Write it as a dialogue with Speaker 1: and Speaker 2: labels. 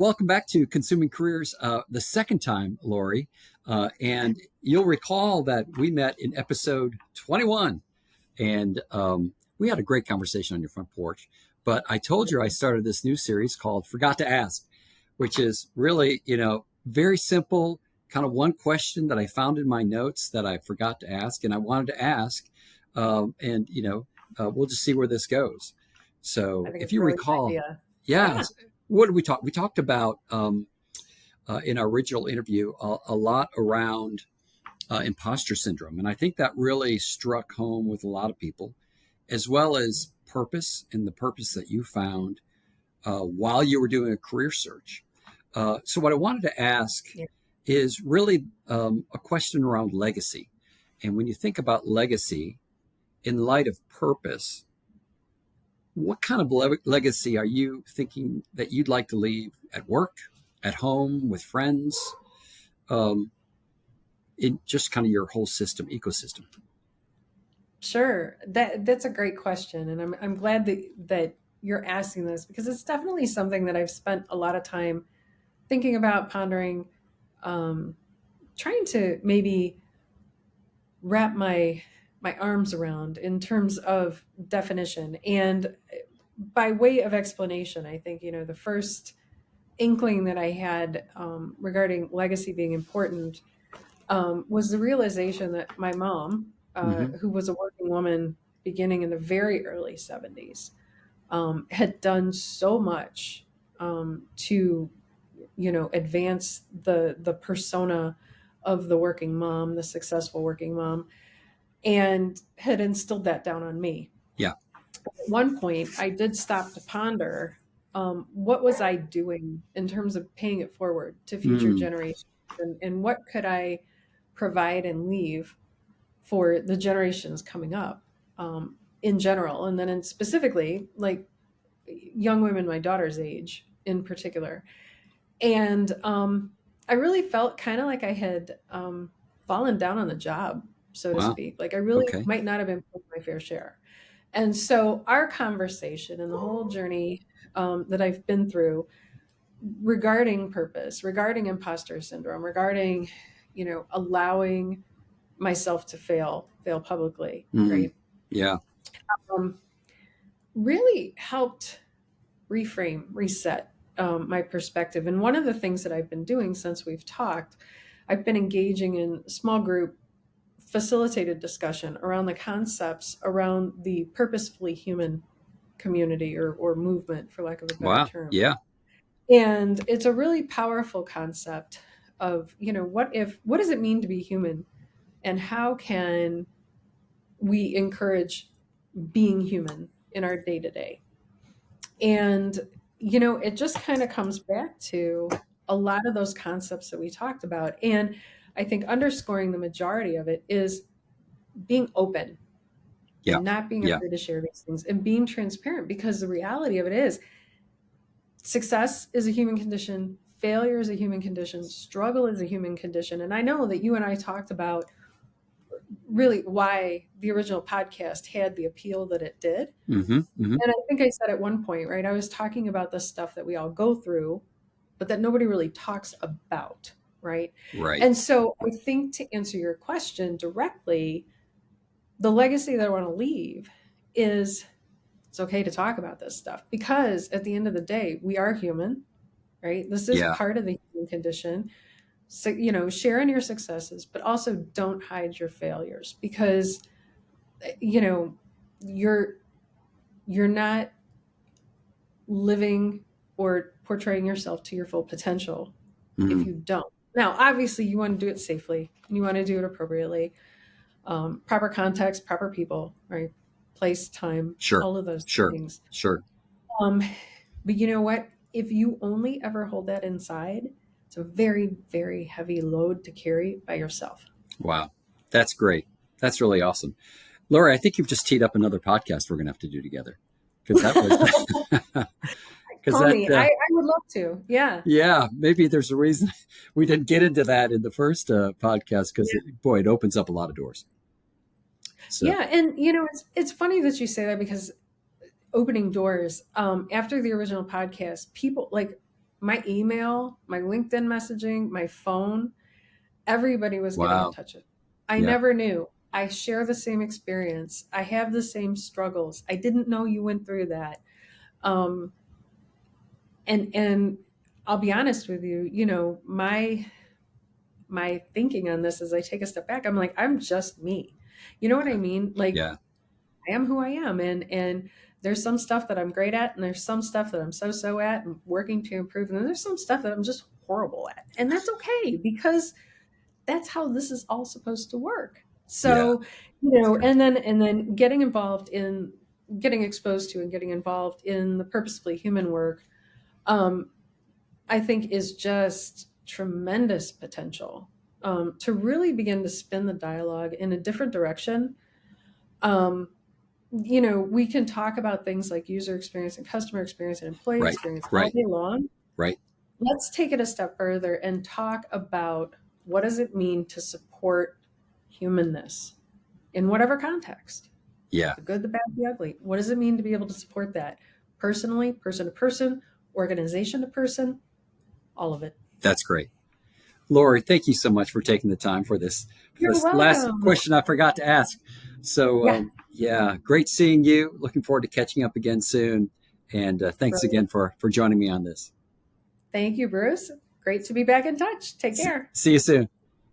Speaker 1: Welcome back to Consuming Careers, the second time, Laurie. And you'll recall that we met in episode 21, and we had a great conversation on your front porch. But I told you I started this new series called Forgot to Ask, which is really, very simple, kind of one question that I found in my notes that I forgot to ask, and I wanted to ask. We'll just see where this goes. So if you recall, yeah. What did we talk? We talked about in our original interview a lot around imposter syndrome, and I think that really struck home with a lot of people, as well as purpose and the purpose that you found while you were doing a career search. So what I wanted to ask is really a question around legacy, and when you think about legacy in light of purpose, what kind of legacy are you thinking that you'd like to leave at work, at home, with friends, in just kind of your whole ecosystem?
Speaker 2: Sure. That's a great question. And I'm glad that you're asking this, because it's definitely something that I've spent a lot of time thinking about, pondering, trying to maybe wrap my arms around in terms of definition. And by way of explanation, I think, the first inkling that I had regarding legacy being important was the realization that my mom, who was a working woman beginning in the very early 70s, had done so much to, advance the persona of the working mom, the successful working mom, and had instilled that down on me.
Speaker 1: Yeah.
Speaker 2: At one point, I did stop to ponder what was I doing in terms of paying it forward to future generations, and what could I provide and leave for the generations coming up in general, and then specifically like young women my daughter's age in particular. And I really felt kind of like I had fallen down on the job, so to speak. Like I really might not have been put my fair share. And so our conversation and the whole journey that I've been through regarding purpose, regarding imposter syndrome, regarding, allowing myself to fail publicly, right?
Speaker 1: Yeah.
Speaker 2: Really helped reframe, reset my perspective. And one of the things that I've been doing since we've talked, I've been engaging in small group facilitated discussion around the concepts around the purposefully human community or movement, for lack of a better term.
Speaker 1: Yeah.
Speaker 2: And it's a really powerful concept of, what does it mean to be human, and how can we encourage being human in our day to day? And, it just kind of comes back to a lot of those concepts that we talked about. And I think underscoring the majority of it is being open, and not being afraid to share these things, and being transparent, because the reality of it is success is a human condition. Failure is a human condition. Struggle is a human condition. And I know that you and I talked about really why the original podcast had the appeal that it did. And I think I said at one point, right, I was talking about the stuff that we all go through, but that nobody really talks about, right? And so I think, to answer your question directly, the legacy that I want to leave is it's okay to talk about this stuff, because at the end of the day, we are human, right? This is part of the human condition. So, share in your successes, but also don't hide your failures, because, you're not living or portraying yourself to your full potential if you don't. Now, obviously, you want to do it safely, and you want to do it appropriately, proper context, proper people, right? Place, time, all of those things.
Speaker 1: Sure.
Speaker 2: But you know what? If you only ever hold that inside, it's a very, very heavy load to carry by yourself.
Speaker 1: Wow. That's great. That's really awesome. Laurie, I think you've just teed up another podcast we're going to have to do together. Because that was...
Speaker 2: Call me. I would love to. Yeah.
Speaker 1: Yeah. Maybe there's a reason we didn't get into that in the first podcast, because, it opens up a lot of doors. So.
Speaker 2: Yeah. And, it's funny that you say that, because opening doors, after the original podcast, people like my email, my LinkedIn messaging, my phone, everybody was getting in
Speaker 1: Wow.
Speaker 2: touch with me. I
Speaker 1: Yeah.
Speaker 2: never knew. I share the same experience. I have the same struggles. I didn't know you went through that. Um, and I'll be honest with you, my thinking on this as I take a step back, I'm like, I'm just me. You know what I
Speaker 1: Yeah.
Speaker 2: mean? Like,
Speaker 1: Yeah.
Speaker 2: I am who I am, and there's some stuff that I'm great at, and there's some stuff that I'm so at and working to improve, and then there's some stuff that I'm just horrible at, and that's okay because that's how this is all supposed to work.
Speaker 1: Yeah.
Speaker 2: So,
Speaker 1: That's great.
Speaker 2: and then getting exposed to and getting involved in the purposefully human work, um, I think is just tremendous potential, to really begin to spin the dialogue in a different direction. Um, we can talk about things like user experience and customer experience and employee
Speaker 1: Right.
Speaker 2: experience all
Speaker 1: Right.
Speaker 2: day long.
Speaker 1: Right.
Speaker 2: Let's take it a step further and talk about what does it mean to support humanness in whatever context,
Speaker 1: Yeah.
Speaker 2: the good, the bad, the ugly. What does it mean to be able to support that personally, person to person, organization to person, all of it?
Speaker 1: That's great. Laurie, thank you so much for taking the time for
Speaker 2: You're
Speaker 1: this last
Speaker 2: welcome.
Speaker 1: question I forgot to ask. So,
Speaker 2: Yeah.
Speaker 1: yeah, great seeing you. Looking forward to catching up again soon. And thanks again
Speaker 2: Brilliant.
Speaker 1: for joining me on this.
Speaker 2: Thank you, Bruce. Great to be back in touch. Take care.
Speaker 1: See you soon.